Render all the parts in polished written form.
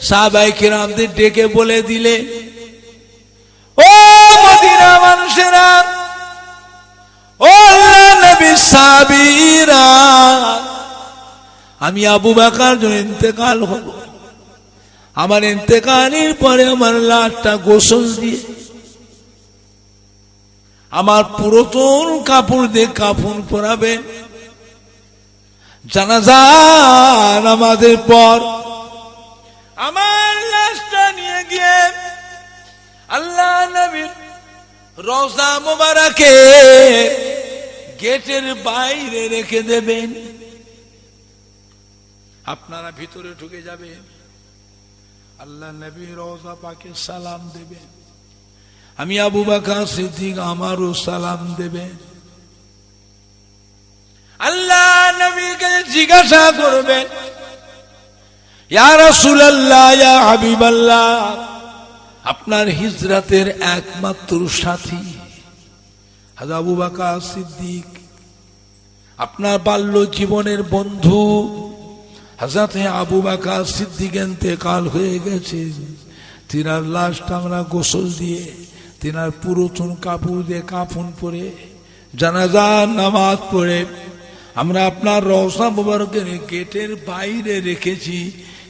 সাহাবায়ে কিরামদের ডেকে বলে দিলে, ও মদিনা মানুষেরা, ও আল্লাহ নবীর সাহাবীরা, আমি আবু বকর যখন ইন্তেকাল হব, আমার ইন্তেকালের পরে আমার লাশটা গোসল দিয়ে আমার পুরাতন কাপড় দিয়ে কাফন পরাবেন, জানাজা নামাজের পর আমার লাশটা নিয়ে গিয়ে আল্লাহ নবীর রওজা মুবারকে গেটের বাইরে রেখে দেবেন। আপনারা ভিতরে ঢুকে যাবেন, আল্লাহ নবী রওজা পাকে সালাম দেবেন, আমি আবু বকর সিদ্দিক আমারও সালাম দেবেন। আল্লাহ নবীকে জিজ্ঞাসা করবেন, ইয়া রাসূলুল্লাহ, ইয়া হাবিবাল্লাহ, আপনার হিজরতের একমাত্র সাথী হযরত আবু বকর সিদ্দিক, আপনার বাল্য জীবনের বন্ধু হযরত আবু বকর সিদ্দিক ইন্তেকাল হয়ে গেছে, তিনার লাশটা আমরা গোসল দিয়ে, তিনার পুরাতন কাপড় দিয়ে কাফন পরে, জানাজা নামাজ পড়ে আমরা আপনার রওজা মুবারকের গেটের বাইরে রেখেছি।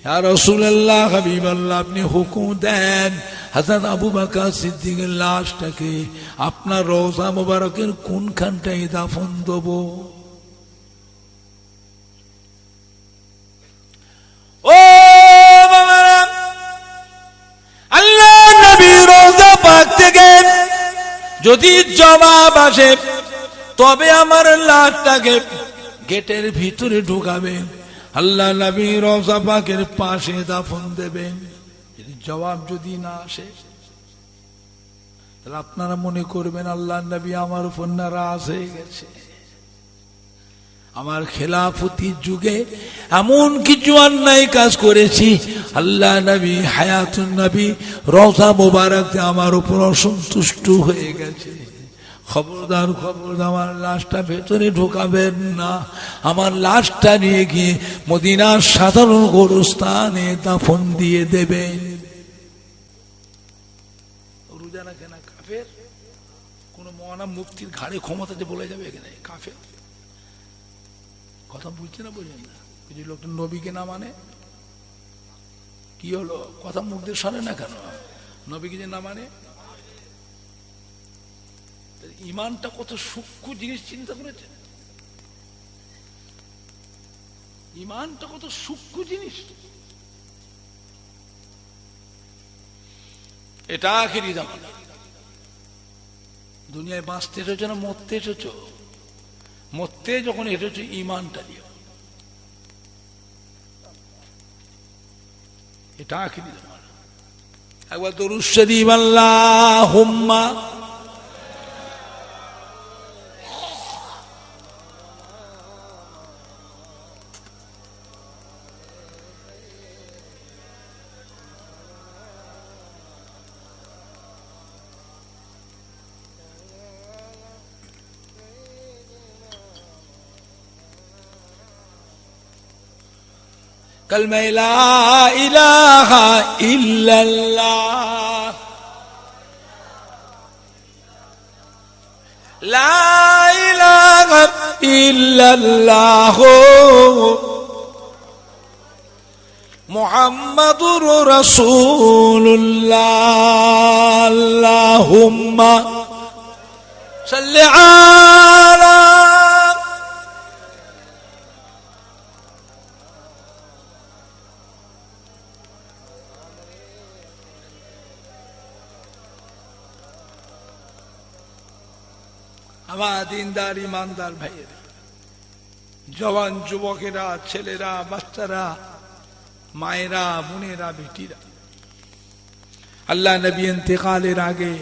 ইয়া রাসূলুল্লাহ, হাবিবাল্লাহ, আপনি হুকুম দেন হযরত আবু বকর সিদ্দিকের লাশটাকে আপনার রওজা মুবারকের কোনখানটায় দাফন দেব? ও বাবারা, আল্লাহ নবীর রওজা পাক থেকে যদি জবাব আসে তবে আমার লাশটাকে গেটের ভিতরে ঢুকাবেন, আল্লাহ নবী রওজা পাকের পাশে দাফন দেবেন। যদি জবাব যদি না আসে তাহলে আপনারা মনে করবেন আল্লাহ নবী আমার উপর নারাজ হয়ে গেছে, আমার খেলাফতির যুগে এমন কিছু অন্যায় কাজ করেছি, আল্লাহ নবী হায়াতুন নবী রওজা মুবারক আমার উপর অসন্তুষ্ট হয়ে গেছে। খবরদার, খবরদার, আমার লাশটা ভেতরে ঢোকাবেন না, আমার লাশটা নিয়ে গিয়ে মদিনার সাধারণ গোরস্থানে দাফন দিয়ে দেবেন। রোজা রাখে না কাফের, কোন মওলানা মুফতির ঘাড়ে ক্ষমতা যে বলে যাবে এখানে কাফের। কথা বুঝছে না, বুঝেন না? যদি লোকটা নবীকে না মানে কি হলো? কথা মুখ দিয়ে শোনে না কেন? নবীকে যে না মানে, ইমানটা কত সূক্ষ্ম জিনিস চিন্তা করেছে, ইমানটা কত সূক্ষ্ম জিনিস। এটা আখেরি জামানা, দুনিয়ায় বাঁচতে এসেছো না মরতে এসেছো? মরতে যখন এসেছো ইমানটা নিও, এটা আখেরি জামানা। একবার দরুদ শরীফ আল্লাহুম্মা कलमे ला इलाहा इल्लल्लाह, ला इलाहा इल्लल्लाह मुहम्मदुर रसूलुल्लाह, अल्लाहुम्मा सल्लि अला। আমার দিনদার ইমানদার ভাইয়েরা, জওয়ান যুবকেরা, ছেলেরা, বাচ্চারা, মায়েরা, বোনেরা, বেটিরা, আল্লাহ নবী ইন্তেকালের আগে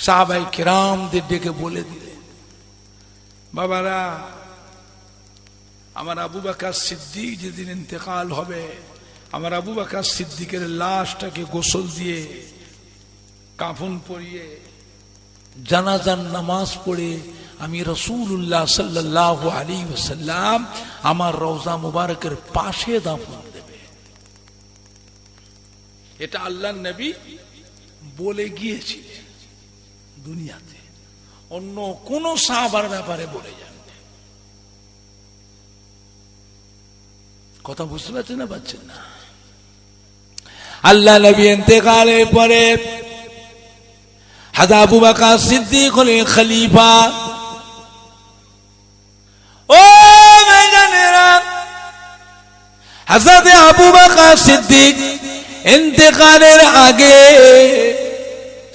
সাহাবায়ে কিরামদের ডেকে বলে দিলেন, বাবারা, আমার আবু বকর সিদ্দিক যেদিন ইন্তেকাল হবে, আমার আবু বকর সিদ্দিকের লাশটাকে গোসল দিয়ে কাফন পরিয়ে জানাজার নামাজ পড়ে আমি রাসূলুল্লাহ সাল্লাল্লাহু আলাইহি ওয়াসাল্লাম আমার রওজা মুবারকের পাশে দাফন দেবে। এটা আল্লাহর নবী বলে গিয়েছিলেন দুনিয়াতে, অন্য কোন সাহাবার ব্যাপারে বলে যান। কথা বুঝতে পারছেন না পাচ্ছেন না? আল্লাহ নবী ইন্তেকালের পরে হযরত আবু বকর সিদ্দিক হলেন খলিফা। ও ভাইজানেরা, হযরত আবু বকর সিদ্দিক ইন্তেকালের আগে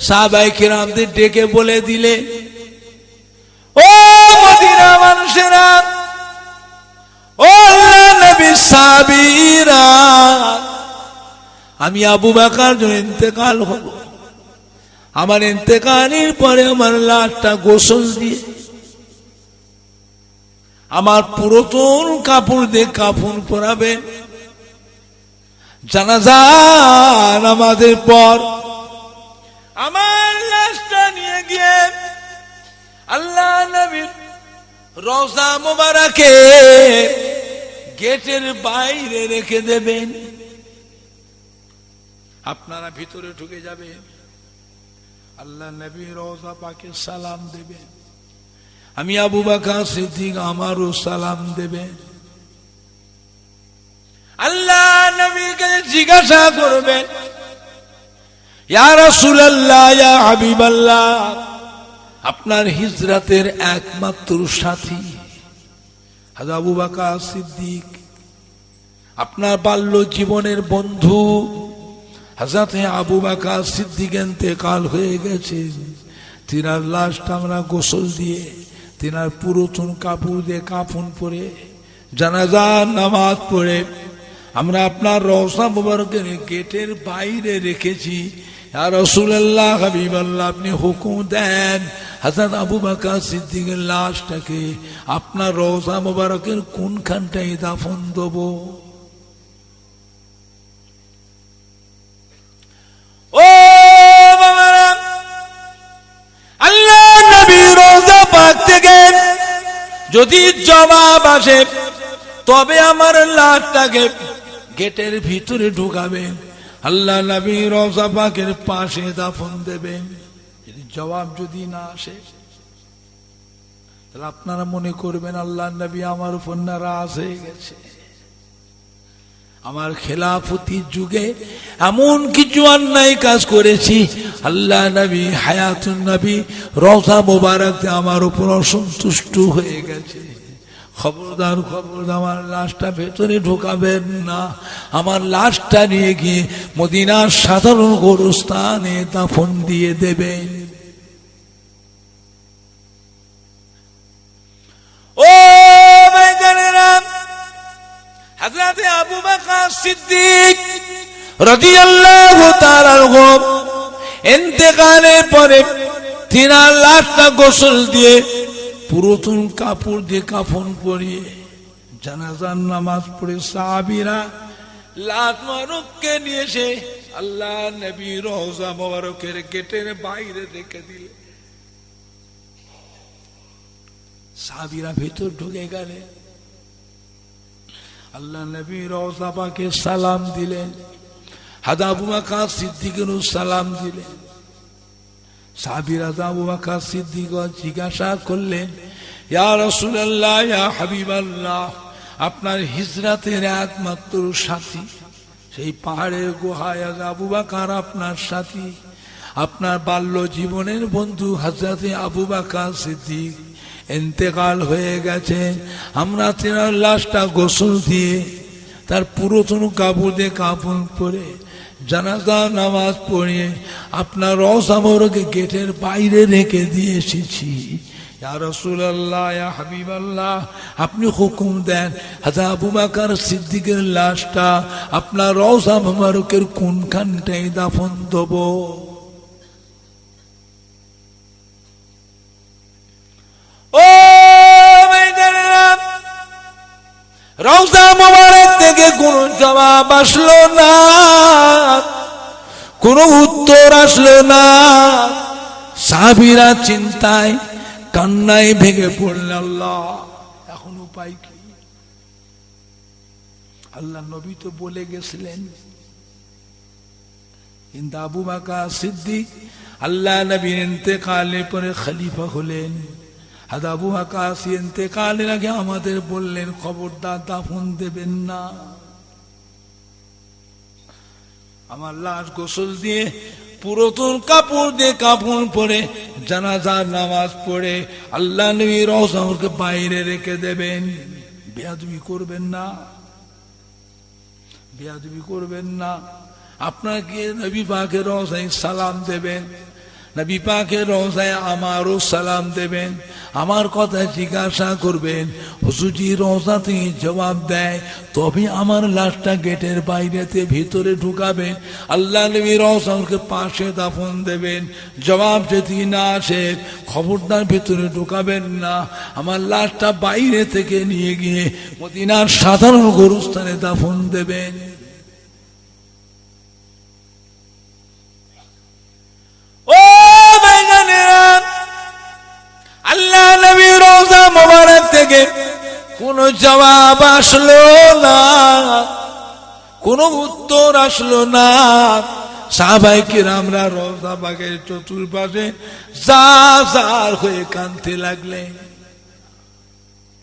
সাহাবায়ে কিরামদের ডেকে বলে দিলে, ও মদিনা মানুষেরা, ও আল্লাহ নবীর সাহাবীরা, আমি আবু বকর যখন ইন্তেকাল হব, আমার ইন্তেকালের পরে আমার লাশটা গোসল দিয়ে আমার পুরাতন কাপড় দিয়ে কাফন পরাবেন, জানাজা নামাজের পর আমার লাশটা নিয়ে গিয়ে আল্লাহ নবীর রওজা মুবারকে গেটের বাইরে রেখে দেবেন। আপনারা ভিতরে ঢুকে যাবেন, আল্লাহ নবী রওজা পাকে সালাম দেবেন, আমি আবু বকর সিদ্দিক আমারও সালাম দেবেন। আল্লাহ নবীকে জিজ্ঞাসা করবেন, ইয়া রাসূলুল্লাহ, ইয়া হাবিবাল্লাহ, আপনার হিজরতের একমাত্র সাথী হযরত আবু বকর সিদ্দিক, আপনার বাল্য জীবনের বন্ধু হযরত আবু বকর সিদ্দিক ইন্তেকাল হয়ে গেছে, তিনার লাশটা আমরা গোসল দিয়ে, তিনার পুরাতন কাপড় দিয়ে কাফন পরে, জানাজার নামাজ পড়ে আমরা আপনার রওজা মুবারকের গেটের বাইরে রেখেছি। ইয়া রাসূলুল্লাহ, হাবিবাল্লাহ, আপনি হুকুম দেন হযরত আবু বকর সিদ্দিকের লাশটাকে আপনার রওজা মুবারকের কোনখানটায় দাফন দেব? ও বাবারা, আল্লাহ নবীর রওজা পাক থেকে যদি জবাব আসে তবে আমার লাশটাকে গেটের ভিতরে ঢুকাবেন, আল্লাহ নবী রওজা পাকের পাশে দাফন দেবেন। যদি জবাব যদি না আসে তাহলে আপনারা মনে করবেন আল্লাহ নবী আমার উপর নারাজ হয়ে গেছে। আমার খেলাফতির যুগে এমন কিছু অন্যায় কাজ করেছি, আল্লাহ নবী হায়াতুন নবী রওজা মুবারকে আমার উপর অসন্তুষ্ট হয়ে গেছে। খবরদার, খবরদার, আমার লাশটা ভেতরে ঢোকাবেন না, আমার লাশটা নিয়ে গিয়ে মদিনার সাধারণ গোরস্থানে দাফন দিয়ে দেবেন। ও ভাইজানেরা, হযরত আবু বকর সিদ্দিক রাদিয়াল্লাহু তাআলা আনহু ইন্তেকালের পরে তিনার লাশটা গোসল দিয়ে পুরাতন কাপড় দিয়ে কাফন পরিয়ে জানাজার নামাজ পড়ে সাহাবীরা লাশ মুবারককে নিয়ে এসে আল্লাহ নবী রওজা মুবারকের গেটের বাইরে রেখে দিলে। সাহাবীরা ভিতর ঢুকে গেলে, আল্লাহ নবী রওজা পাকে সালাম দিলেন, হযরত আবু বকর সিদ্দিকেরও সালাম দিলেন। সাহাবীরা আবু বকর সিদ্দিক জিজ্ঞাসা করলেন, ইয়া রাসূলুল্লাহ, ইয়া হাবিবাল্লাহ, আপনার হিজরতের একমাত্র সাথী, সেই পাহাড়ের গুহায় আবু বকর আপনার সাথী, আপনার বাল্য জীবনের বন্ধু হযরত আবু বকর সিদ্দিক ইন্তেকাল হয়ে গেছে। আমরা তিনার লাশটা গোসল দিয়ে তার পুরাতন কাপড় দিয়ে কাফন পরে জানাজা নামাজ পড়িয়ে আপনার রওজা মুবারকে গেটের বাইরে রেখে দিয়ে এসেছি। ইয়া রাসূলুল্লাহ, ইয়া হাবিবাল্লাহ, আপনি হুকুম দেন হযরত আবু বকর সিদ্দিকের লাশটা আপনার রওজা মুবারকের কোনখানটায় দাফন দেব? ও ভাইজানেরা, রওজা মুবারক থেকে কোন জবাব আসলো না, কোন উত্তর আসলো না। সাহাবীরা চিন্তায় কান্নায় ভেঙে পড়লেন। আল্লাহ, এখন উপায় কি? আল্লাহ নবী তো বলে গেছিলেন কিন্তু আবু বকর সিদ্দিক আল্লাহ নবীর ইন্তেকালের পরে খলিফা হলেন। আর আবু বকর ইন্তেকালের আগে আমাদের বললেন, খবরদার দাফন দেবেন না। আমার লাশ গোসল দিয়ে পুরাতন কাপড় দিয়ে কাপড় পরে জানাজার নামাজ পড়ে আল্লাহ নবীর রওজাকে বাইরে রেখে দেবেন। বেয়াদবি করবেন না, বেয়াদবি করবেন না। আপনাকে নবী পাকের রওজায় সালাম দেবেন, নবী পাকের রওজায় আমারও সালাম দেবেন। আমার কথা জিজ্ঞাসা করবেন, হুজুরজি রওজা থেকে জবাব দেয় তবে আমার লাশটা গেটের বাইরেতে ভিতরে ঢুকাবেন। আল্লাহ নবী রওজাকে পাশে দাফন দেবেন। জবাব যদি না আসে, খবরদার ভিতরে ঢুকাবেন না, আমার লাশটা বাইরে থেকে নিয়ে গিয়ে মদিনার সাধারণ গোরস্থানে দাফন দেবেন। আল্লাহ নবী রওজা মোবারক থেকে কোন জবাব আসলো না, কোন উত্তর আসলো না। সাহাবায়ে কিরামরা রওজা পাকের চতুর্পাশে জার হয়ে কাঁদতে লাগলেন।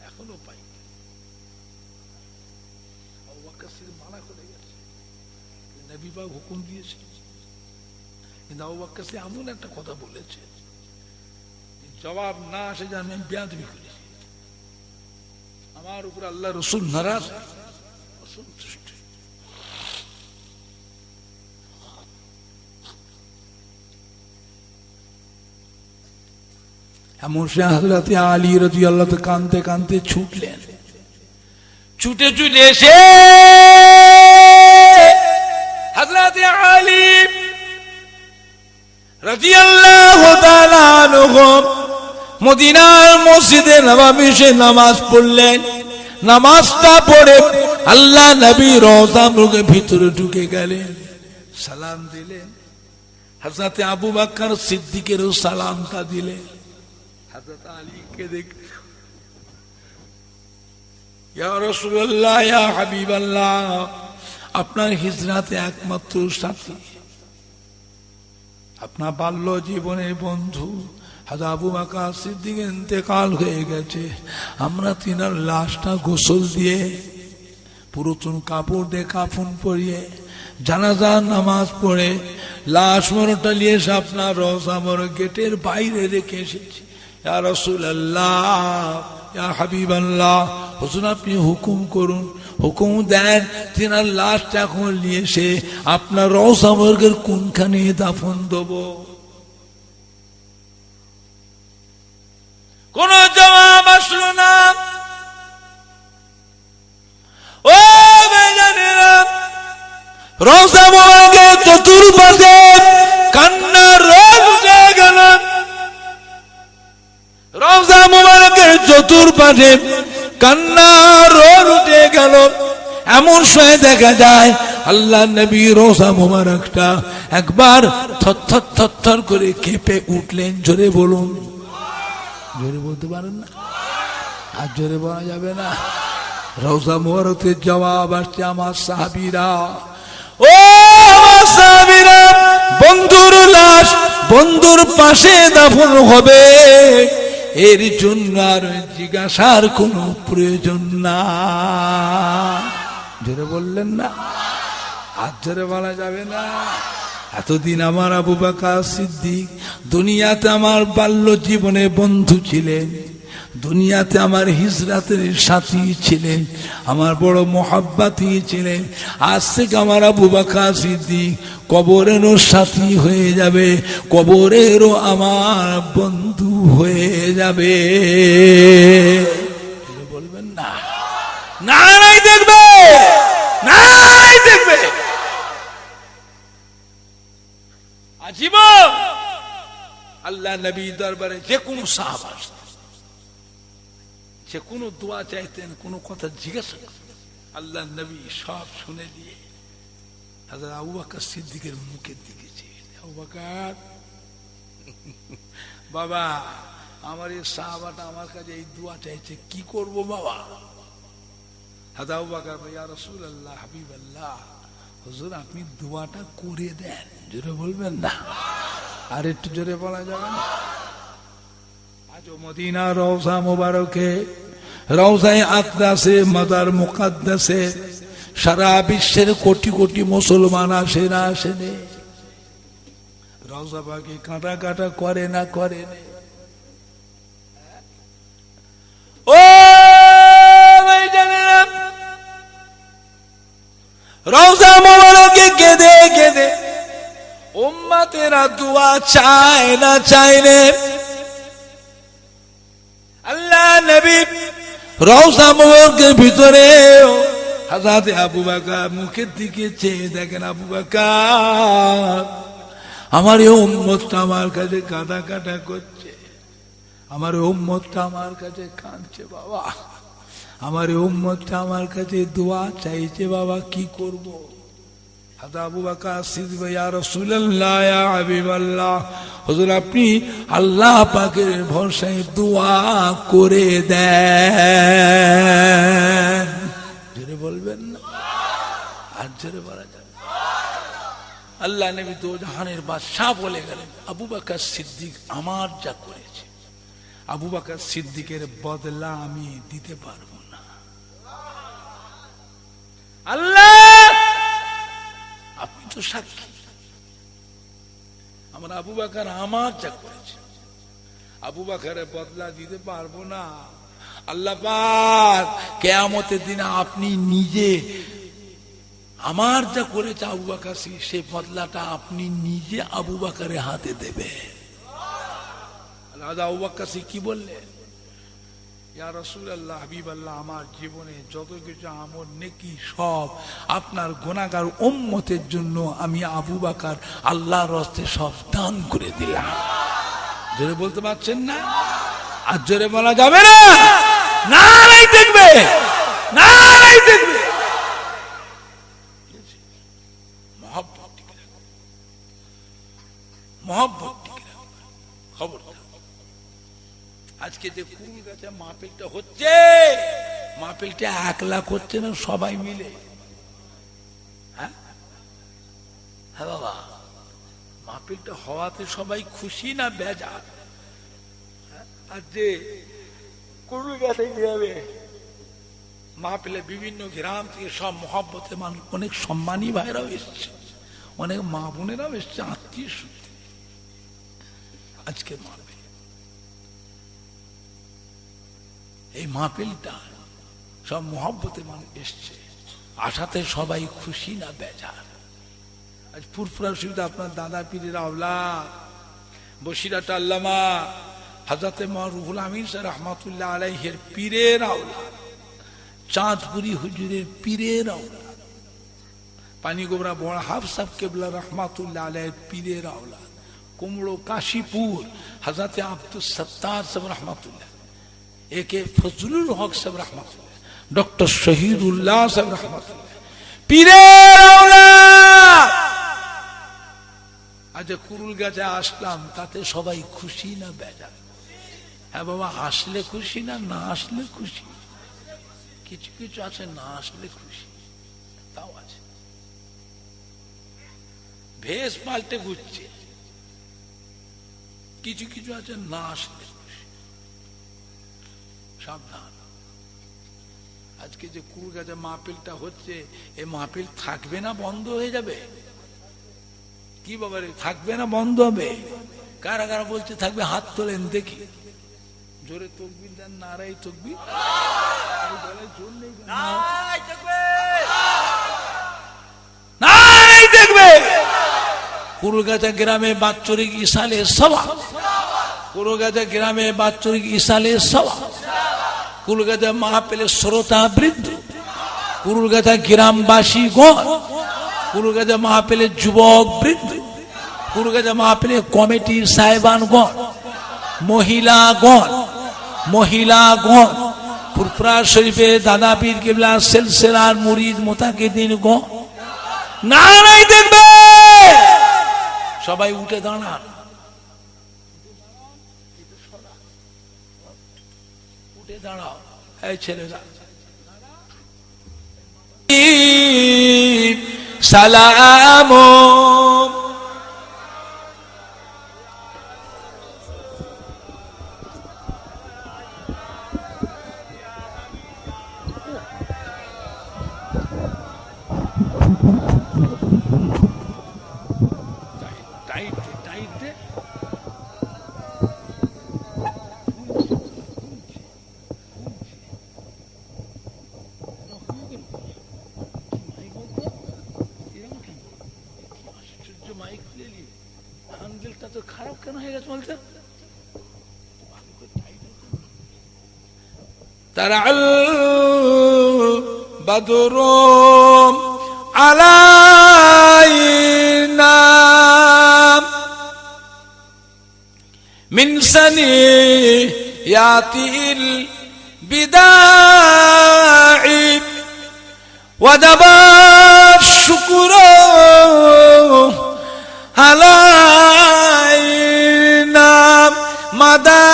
এখনো পাই আবু বকর সিদ্দিক মানা করে গেছে, নবী পাক হুকুম দিয়েছে। কিন্তু আবু বকর সিদ্দিক এমন একটা কথা বলেছে, জবাব না আসে যে আমি বেয়াদবি করেছি, আমার উপর আল্লাহ রাসূল নারাজ, অসন্তুষ্ট। এমন সে হযরত আলী রাদিয়াল্লাহু তাআলা কাঁদতে কাঁদতে ছুটলেন। ছুটে ছুটে এসে হযরত আলী রাদিয়াল্লাহু তাআলা আনহু মদিনার মসজিদে নববীতে নামাজ পড়লেন। নামাজটা পড়ে আল্লাহ নবী রওজা মুবারকের ভিতরে ঢুকে গেলেন, সালাম দিলেন। হযরত আবু বকর সিদ্দিকেরও সালামটা দিলেন। হযরত আলীকে দেখে, ইয়া রাসূলুল্লাহ, ইয়া হাবিবাল্লাহ, আপনার হিজরাতে একমাত্র সাথী, আপনার বাল্য জীবনের বন্ধু হযরত আবু বকর সিদ্দিকের ইন্তেকাল হয়ে গেছে। আমরা তিনার লাশটা গোসল দিয়ে পুরাতন কাপড় দিয়ে কাফন পরিয়ে জানাজার নামাজ পড়ে লাশ মরটা নিয়ে এসে আপনার রওজা মোবারক গেটের বাইরে রেখে এসেছি। ইয়া রাসূলুল্লাহ, ইয়া হাবিবাল্লাহ, হুজুর আপনি হুকুম করুন। হুকুম দেন তিনার লাশটা এখন নিয়ে এসে আপনার রওজা মোবারকের কোনখানে দাফন দেব? কোন জবাব আসলো না। ও ভাইজানেরা, রওজা মোবারকের চতুর্পাশে কান্নার রোগ উঠে গেল। রওজা মোবারকের চতুর্পাশে কান্নার রোগ উঠে গেল। এমন সময় দেখা যায় আল্লাহ নবী রওজা মোবারকটা একবার থরথর থরথর করে কেঁপে উঠলেন। জোরে বলুন। জোরে বলতে পারেন না? আর জোরে বলা যাবে না? রওজা মোবারকের জবাব আসছে, আমার সাহাবীরা, ও আমার সাহাবীরা, বন্ধুর লাশ বন্ধুর পাশে দাফন হবে, এর জন্য আর জিজ্ঞাসার কোনো প্রয়োজন না। জোরে বললেন না? আর জোরে বলা যাবে না? এতদিন আমার আবু বকর সিদ্দিক দুনিয়াতে আমার বাল্য জীবনে বন্ধু ছিলেন, দুনিয়াতে আমার হিজরাতের সাথী ছিলেন, আমার বড় মোহাব্বতী ছিলেন। আজ থেকে আমার আবু বকর সিদ্দিক কবরেরও সাথী হয়ে যাবে, কবরেরও আমার বন্ধু হয়ে যাবে। বলবেন না? নাই দেখবে, নাই দেখবে। জীবন আল্লাহ নবী দরবারে যে কোনো সাহাবা যে কোনো দোয়া চাইতেন, কোনো কথা জিজ্ঞাসা করতেন, আল্লাহ নবী সব শুনে দিয়ে হযরত আবু বকর সিদ্দিকের মুখের দিকে চেয়ে, আবু বকর, বাবা আমার এই সাহাবাটা আমার কাছে এই দোয়া চাইছে, কি করব বাবা? হযরত আবু বকর, ইয়া রাসূলুল্লাহ, হাবিবাল্লাহ, হুজুর আপনি দোয়াটা করে দেন। জোরে বলবেন না? আর একটু জোরে বলা যাবে না? আজ মদিনা রওজা মোবারকে, রওজায়ে আকদাসে, মাদার মুকাদ্দাসে সারা বিশ্বের কোটি কোটি মুসলমান আসে না আসেনে? রওজা পাকে কাটা কাটা করে না করে? ও ভাইজানেরা, রওজা মোবারকে কেঁদে কেঁদে উম্মতেরা দোয়া চায় না চাইলে আল্লাহ নবী রওজা মোবারকের ভিতরে হযরত আবু বকর মুখের দিকে চেয়ে দেখেন, আবু বকর আমার এই উম্মতটা আমার কাছে কাঁদা কাটা করছে, আমার এই উম্মতটা আমার কাছে কাঁদছে বাবা, আমার এই উম্মতটা আমার কাছে দোয়া চাইছে বাবা, কি করব? হযরত আবু বকর সিদ্দিক, ইয়া রাসূলুল্লাহ, ইয়া হাবিবাল্লাহ, হুজুর আপনি আল্লাহ পাকের ভরসায় দোয়া করে দেন। জোরে বলবেন না? আর জোরে বলা যাবে? আল্লাহ নবী দো জাহানের বাদশাহ বলে গেলেন, আবু বকর সিদ্দিক আমার যা করেছে, আবু বকর সিদ্দিকের বদলা আমি দিতে পারবো না। আল্লাহ আপনি তো সাক্ষী, আমার আবু বকর আমার যা করেছে, আবু বকরের বদলা দিতে পারবো না। আল্লাহ পাক কিয়ামতের দিনে আপনি নিজে আমার যা করেছে আবু বকর, সেই বদলাটা আপনি নিজে আবু বকরের হাতে দেবে। আবু বকর কি বললেন? ইয়া রাসূলুল্লাহ, হাবিবাল্লাহ, আমার জীবনে যত কিছু আমল নেকি সব আপনার গুনাহগার উম্মতের জন্য আমি আবু বকর আল্লাহর রাস্তায় সব দান করে দিলাম। জোরে বলতে পারছেন না? আর জোরে বলা যাবে না? নারাই দেখবে, নারাই দেখবে। মহব্বত টিকে রাখবে, মহব্বত টিকে রাখবে। খবরদার, আজকে যে কুল গাছে মাহফিলটা হচ্ছে, মাহফিলটা একলা করছে না, সবাই মিলে। হ্যাঁ হ্যাঁ বাবা, মাহফিলটা হওয়াতে সবাই খুশি না বেজার? আর যে কুল গাছে গিয়ে মাহফিলে বিভিন্ন গ্রাম থেকে সব মহব্বতে মানুষ, অনেক সম্মানী ভাইরাও এসছে, অনেক মা বোনেরাও এসছে, আত্মীয় সূত্রে আজকে মাহফিল। এই মাহফিলটা সব মহব্বতে মানুষ এসছে, আশাতে সবাই খুশি না বেজার? আজ ফুরফুরা শরীফে আপনার দাদা পীরের আওলাদ বসিরাট আল্লামা হযরত রুহুল আমিন সাহেব রহমাতুল্লাহ আলাইহির পীরের আওলাদ, চাঁদপুরি হুজুরের পীরের আওলাদ, পানিগোবরা বড় হাফিজ সাহেব কেবলা রহমাতুল্লাহ আলাইহির পীরের আওলাদ, কুমড়ো কাশীপুর হযরত আব্দুস সত্তার সাহেব রহমাতুল্লাহ, একে ফজলুল হক সাহেব রহমাতুল্লাহ, ডক্টর শহীদুল্লাহ সাহেব রহমাতুল্লাহ, পীরের আওলাদ। আজ কুরুল গাছে আসলাম, তাতে সবাই খুশি না বেজার? হ্যাঁ বাবা, আসলে খুশি না না আসলে খুশি? কিছু কিছু আছে না আসলে খুশি, তাও আছে, ভেস পাল্টে ঘুরছে। কিছু কিছু আছে না আসলে খুশি, সাবধান। আজকে যে কুল গাছে মাহফিলটা হচ্ছে, এই মাহফিল থাকবে না বন্ধ হয়ে যাবে? কি বাবা রে, থাকবে না বন্ধ হবে? কারা কারা বলছে থাকবে? হাত তোলেন দেখি, জোরে তকবীর দেন, নারাই তকবীর। নারাই দেখবে। কুরুলগাছা গ্রামে বাৎসরিক ইসালে সভা, কুরুলগাছা গ্রামে বাৎসরিক ইসালে সভা, কুরুলগাছা মাহফিলের শ্রোতা বৃদ্ধ, কুরুলগাছা গ্রামবাসী গণ, কুরুলগাছা মাহফিলের যুবক বৃদ্ধ, কুরুলগাছা মাহফিলের কমিটির সাহেবানগণ, মহিলাগণ, মহিলাগণ, ফুরফুরা শরীফে দাদা পীর কেবলা সিলসিলার মুরিদ মুতাকিদিন গণ, নারাই দেখবে। সবাই উঠে দাঁড়ান, উঠে দাঁড়াও। এই ছেলেরা, সালাম খারাপ কেন হয়ে গেছে বলছে তারাল বদরুম আলাইনা মিন সানিয়াতিল বিদাঈ ওয়াদাবা শুকরু আলাইনা মাদা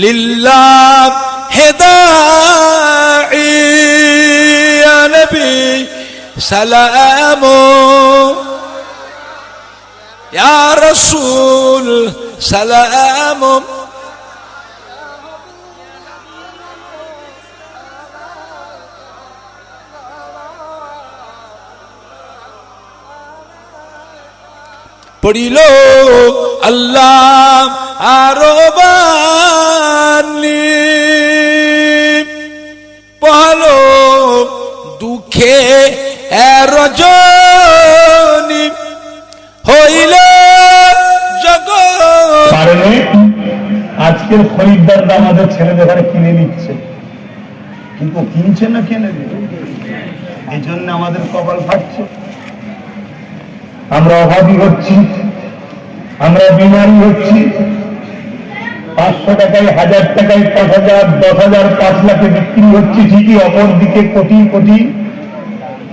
লিল্লাহ হেদাই ইয়া নবী সালাম ইয়া রাসূল সালাম পড়িল আল্লাহ আরবানি পহলো দুঃখে রজনী হইল জগৎ আজকের খরিদ্দাররা আমাদের ছেলেদের ঘরে কিনে নিচ্ছে, কিন্তু কিনছে না কিনে দিবে, এই জন্য আমাদের কপাল ফাটছে। আমরা অভাবী হচ্ছি, আমরা বিমারি হচ্ছি। 500 টাকায়, 1000 টাকায়, 5000, 10,000, 5 লাখে বিক্রি হচ্ছে ঠিকই, অপরদিকে কোটি কোটি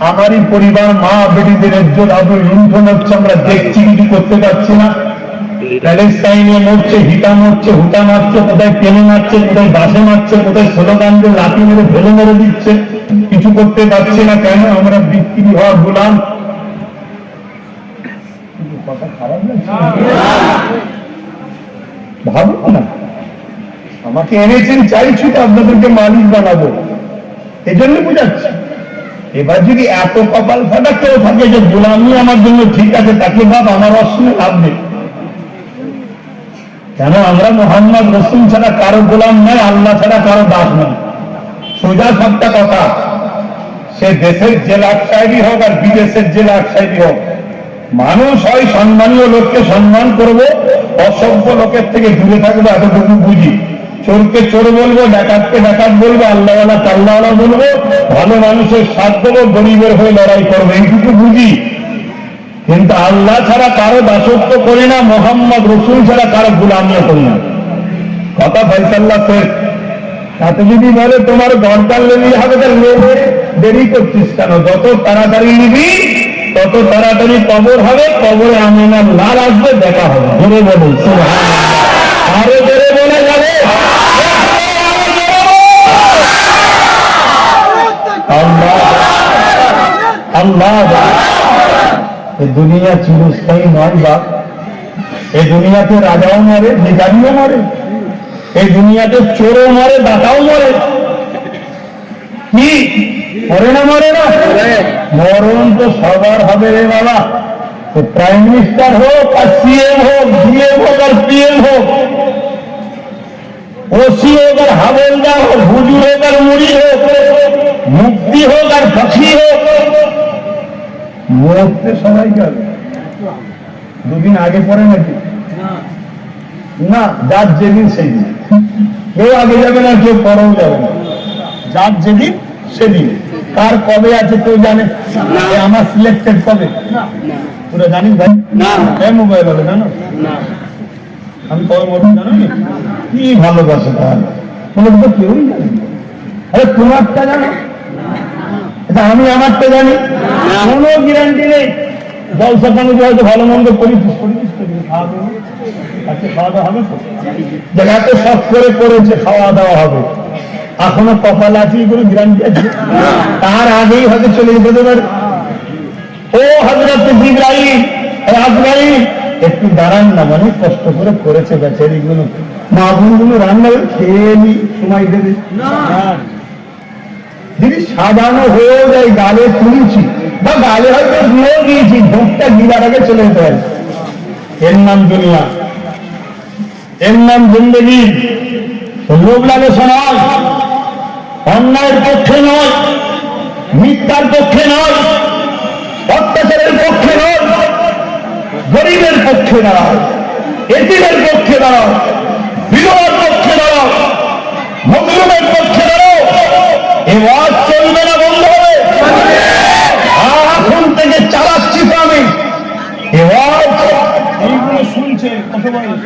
আমারই পরিবার, মা বেটিদের ইজ্জত আবরু লুণ্ঠন হচ্ছে, আমরা দেখছি, কিছু করতে পারছি না। প্যালেস্টাইনে মরছে, হিটা মরছে, হুটা মারছে, কোথায় পেনে মারছে, কোথায় বাসে মারছে, কোথায় স্লোগান দিয়ে লাঠি মেরে ফেলে মেরে দিচ্ছে, কিছু করতে পারছি না। কেন? আমরা বিক্রি হওয়ার গোলাম। কথা খারাপ লাগছে? ভাবুন না, আমাকে এনেছেন চাইছি তো আপনাদেরকে মালিক বানাবো, এজন্য বুঝাচ্ছি। এবার যদি এত কপাল ফাটা কেউ থাকে যে গোলামি আমার জন্য ঠিক আছে, তাকে ভাব আমার অসুবিধা লাভ নেই। কেন? আমরা মুহাম্মদ রাসূল ছাড়া কারো গোলাম নয়, আল্লাহ ছাড়া কারো দাস নয়। সোজা সবটা কথা। সে দেশের যে লাখ সাহেবই হোক আর বিদেশের যে লাখ সাহেবই হোক, মানুষ হয় সম্মানীয় লোককে সম্মান করবো, অসভ্য লোকের থেকে দূরে থাকবো, এতটুকু বুঝি। চোরকে চোর বলবো, ডাকাতকে ডাকাত বলবো, আল্লাহওয়ালা আল্লাহওয়ালা বলবো, ভালো মানুষের সাথ দেবো, গরিবের হয়ে লড়াই করবো, এইটুকু বুঝি। কিন্তু আল্লাহ ছাড়া কারো দাসত্ব করি না, মুহাম্মদ রাসূল ছাড়া কারো গোলামিও করি না। কথা ফয়সালা শেষ। তাতে যদি বলে তোমার দরকার লেগে হবে, তাহলে দেরি করছিস কেন? যত তাড়াতাড়ি নিবি তত তাড়াতাড়ি কবর হবে, কবরে আমিনার লাল আসবে, দেখা হবে। জোরে বলুন সুবহানাল্লাহ। আরো জোরে বলে যাবে আল্লাহ আল্লাহ। এই দুনিয়া চিরস্থায়ী নয় বাপ। এই দুনিয়াতে রাজাও মরে, ভিখারিও মরে, এই দুনিয়াতে চোরও মরে, দাতাও মরে। কি মরে না? মরে না? মরণ তো সবার হবে রে বাবা। প্রাইম মিনিস্টার হোক আর সিএম হোক, ডিএম হোক আর পিএম হোক, ওসি হোক আর হাবলদার হোক, হুজুর হোক আর মুড়ি হোক, মুক্তি হোক আর ফাঁসি হোক, মরতে সবাই যাবে। দুদিন আগে পরে নাকি না, যার যেদিন সেই দিন। কেউ আগে যাবে না, কেউ পরেও যাবে না, যার যেদিন সেদিন। কার কবে আছে কেউ জানে? আমার সিলেক্টেড কবে পুরো জানি ভাই? মোবাইল হবে জানো? আমি কবে মরবো জানো? কি ভালোবাসে তাহলে বলে তো কেউই জানে। আরে তোমারটা জানো? এটা আমি আমারটা জানি, কোনো গ্যারান্টি নেই। জলসা পানি হয়তো ভালো মন্দ করেছিস, খাওয়া দাওয়া হবে তো? জায়গাতে সব করে করেছে, খাওয়া দাওয়া হবে। এখনো কপাল আছে, কোনো গ্যারান্টি আছে? তার আগেই হয়তো চলে যেতে পারে। ও হযরত জিবরাইল, আজরাইল একটু দাঁড়ান না, মানে কষ্ট করে করেছে বেচারিগুলো, মা বোনগুলো রান্না খেয়ে নি, সময় দেবে। যদি সাজানো হয়ে যায়, গালে তুলছি বা গালে হয়তো দিয়েও দিয়েছি, ভোটটা দিবার আগে চলে যেতে হয়। এর নাম দুনিয়া, এর নাম জিন্দগি। লোভ লালসা নয়, অন্যায়ের পক্ষে নয়, মিথ্যার পক্ষে নয়, অত্যাচারের পক্ষে নয়, গরিবের পক্ষে দাঁড়াও, এতিমের পক্ষে দাঁড়াও, বিধবার পক্ষে দাঁড়াও, মজলুমের পক্ষে দাঁড়াও। এ ওয়াজ চলবে না, বন্ধ হবে। এখন থেকে চালাচ্ছি তো আমি এ ওয়াজ। এইগুলো শুনছে কত বয়স?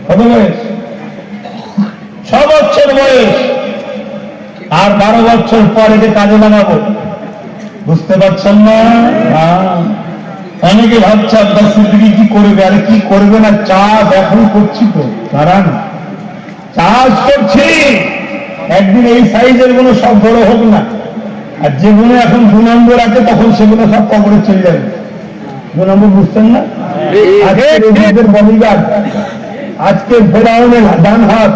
কত বয়স? 6 বছর বয়স। আর 12 বছর পর একে কাজে লাগাবো। বুঝতে পারছেন না? অনেকে ভাবছে আব্বাস সিদ্দিকী কি করবে, আরে কি করবে না, চাষ এখন করছি তো, কারণ চাষ করছি। একদিন এই সাইজের গুলো সব বড় হোক না, আর যেগুলো এখন 2 নম্বর আছে তখন সেগুলো সব কবরে চলে যাবে। 2 নম্বর বুঝছেন না? আজকের বডিগার্ড, আজকের ফেরাউনের ডান হাত,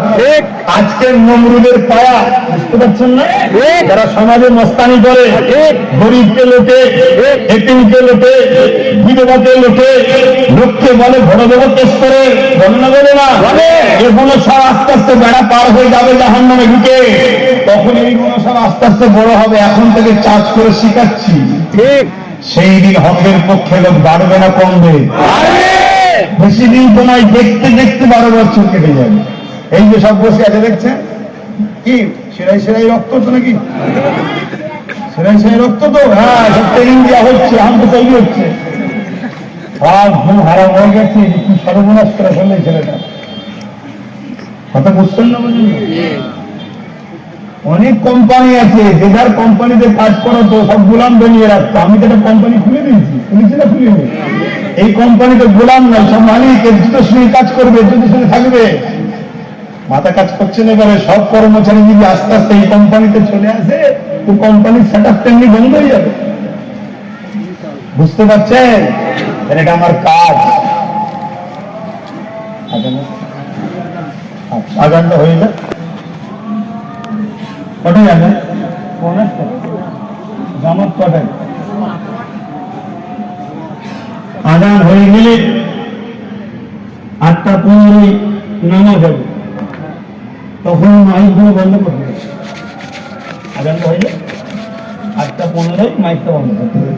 আজকের নমরুদের পায়া। বুঝতে পারছেন না? যারা সমাজে মস্তানি করে, গরিবকে লোটে, এতিমকে লোটে, বিধবাকে লোটে, লোককে বলে ঘরে ঘরে কেস করে, বলে না বলে না, এগুলো সব আস্তে আস্তে বেড়া পার হয়ে যাবে জাহান্নামে ঢুকে। তখন এইগুলো সব আস্তে আস্তে বড় হবে। এখন থেকে চাষ করে শিখাচ্ছি, ঠিক সেই দিন হকের পক্ষে লোক বাড়বে না কমবে? বেশি দিন তো নয়, দেখতে দেখতে 12 বছর কেটে যাবে। এই যে সব বসে আছে দেখছেন, কি সেরাই সেরাই রক্ত তো নাকি? সেরাই সেরাই রক্ত তো, হ্যাঁ, সব ট্রেনিং দেওয়া হচ্ছে, এখন তো তৈরি হচ্ছে। সব ঘুম হারাম হয়ে গেছে, কি সর্বনাশ করে ফেললে ছেলেটা। কথা বুঝছেন না? বুঝুন, অনেক কোম্পানি আছে, যে যার কোম্পানিতে কাজ করো তো সব গোলাম বানিয়ে রাখতো। আমি তো একটা কোম্পানি খুলে দিয়েছি, খুলেছি না খুলিনি? এই কোম্পানিতে গোলাম নয়, সব মালিক এর সঙ্গে কাজ করবে, যদি সঙ্গে থাকবে। মাথা কাজ করছে না, এবারে সব কর্মচারী যদি আস্তে আস্তে এই কোম্পানিতে চলে আসে তো কোম্পানির সেট আপ তেমনি বন্ধ হয়ে যাবে। বুঝতে পারছেন? এটা আমার কাজ। আগানটা হয়ে যায় কটাই যাবে? জামাত কটাই? আদান হয়ে গেলে 8:15 নামাজ হবে, তখন মাইকগুলো বন্ধ করতে হবে। আদান হয়ে 8:15 মাইকটা বন্ধ করতে হবে।